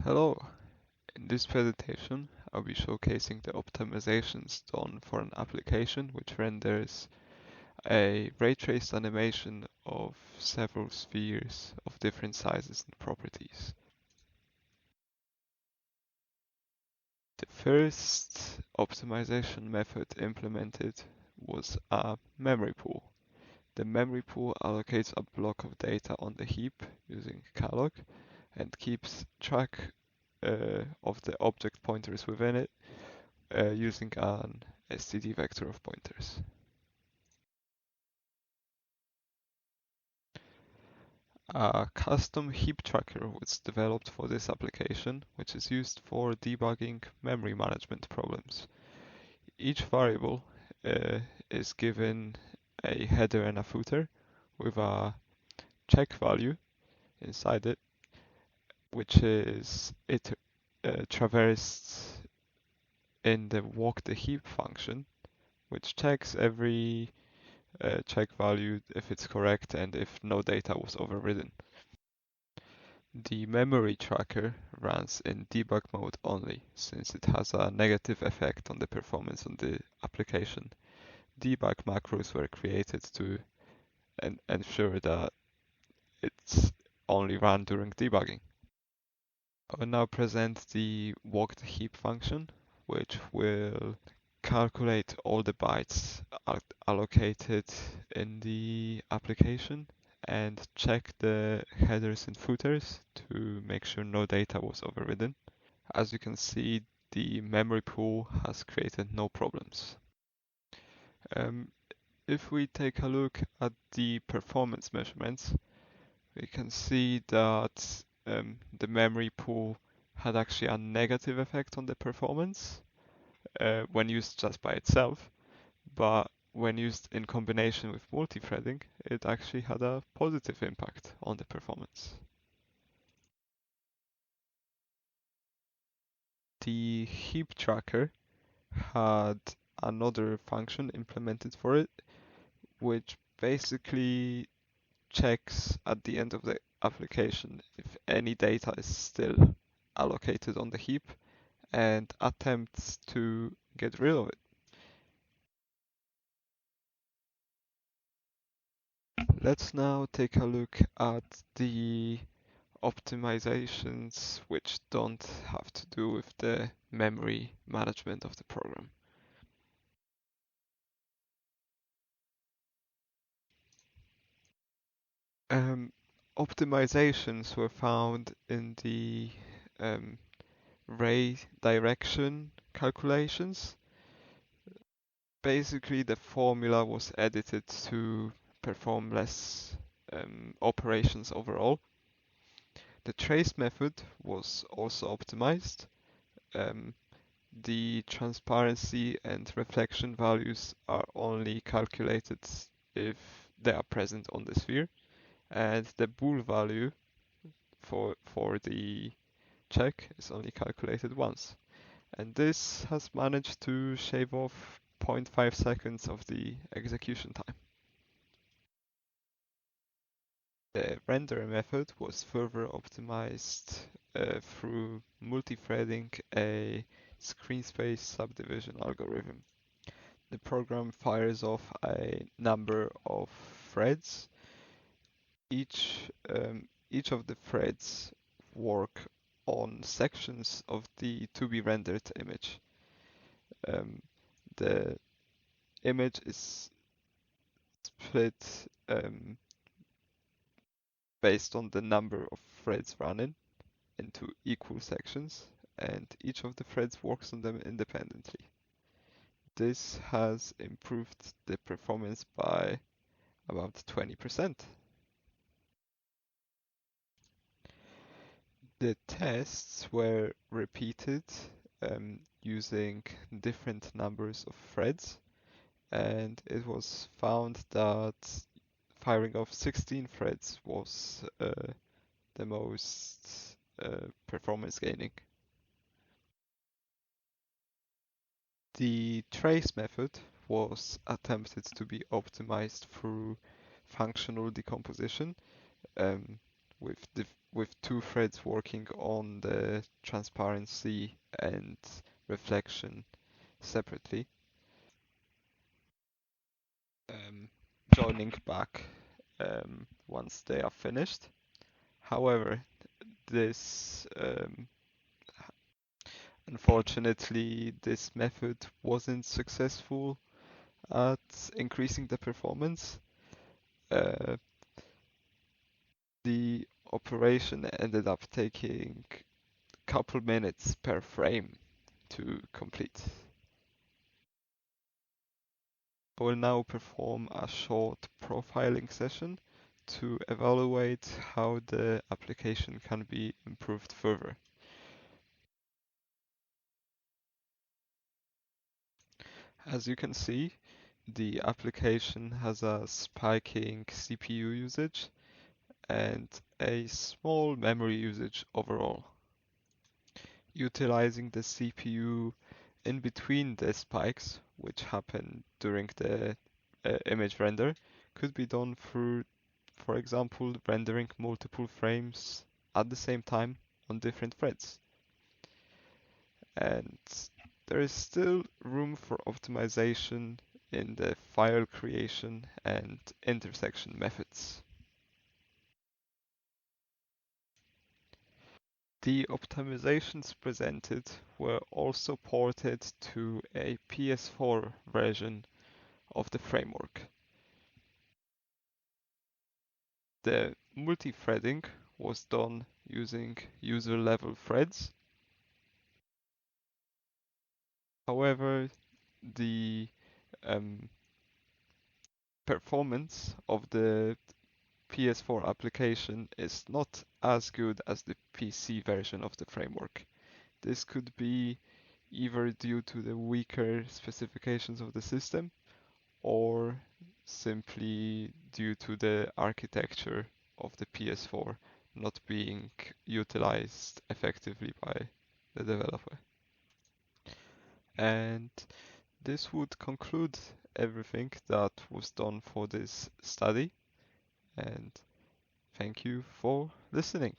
Hello, in this presentation I'll be showcasing the optimizations done for an application which renders a ray traced animation of several spheres of different sizes and properties. The first optimization method implemented was a memory pool. The memory pool allocates a block of data on the heap using calloc and keeps track of the object pointers within it using an std vector of pointers. A custom heap tracker was developed for this application, which is used for debugging memory management problems. Each variable is given a header and a footer with a check value inside it, which is traversed in the walk the heap function, which checks every check value if it's correct and if no data was overridden. The memory tracker runs in debug mode only, since it has a negative effect on the performance on the application. Debug macros were created to ensure that it's only run during debugging. I will now present the walk the heap function, which will calculate all the bytes allocated in the application and check the headers and footers to make sure no data was overridden. As you can see, the memory pool has created no problems. If we take a look at the performance measurements, we can see that the memory pool had actually a negative effect on the performance when used just by itself, but when used in combination with multithreading, it actually had a positive impact on the performance. The heap tracker had another function implemented for it, which basically checks at the end of the application if any data is still allocated on the heap and attempts to get rid of it. Let's now take a look at the optimizations which don't have to do with the memory management of the program. Optimizations were found in the ray direction calculations. Basically, the formula was edited to perform less operations overall. The trace method was also optimized. The transparency and reflection values are only calculated if they are present on the sphere, and the bool value for the check is only calculated once. And this has managed to shave off 0.5 seconds of the execution time. The render method was further optimized through multithreading a screen space subdivision algorithm. The program fires off a number of threads. Each of the threads work on sections of the to be rendered image. The image is split based on the number of threads running into equal sections, and each of the threads works on them independently. This has improved the performance by about 20%. The tests were repeated using different numbers of threads, and it was found that firing off 16 threads was the most performance gaining. The trace method was attempted to be optimized through functional decomposition. with two threads working on the transparency and reflection separately, um, joining back once they are finished. However, this unfortunately this method wasn't successful at increasing the performance. Uh, the operation ended up taking a couple minutes per frame to complete. I will now perform a short profiling session to evaluate how the application can be improved further. As you can see, the application has a spiking CPU usage and a small memory usage overall. Utilizing the CPU in between the spikes, which happen during the image render, could be done through, for example, rendering multiple frames at the same time on different threads. And there is still room for optimization in the file creation and intersection methods. The optimizations presented were also ported to a PS4 version of the framework. The multithreading was done using user-level threads. However, the um, performance of the PS4 application is not as good as the PC version of the framework. This could be either due to the weaker specifications of the system or simply due to the architecture of the PS4 not being utilized effectively by the developer. And this would conclude everything that was done for this study. And thank you for listening.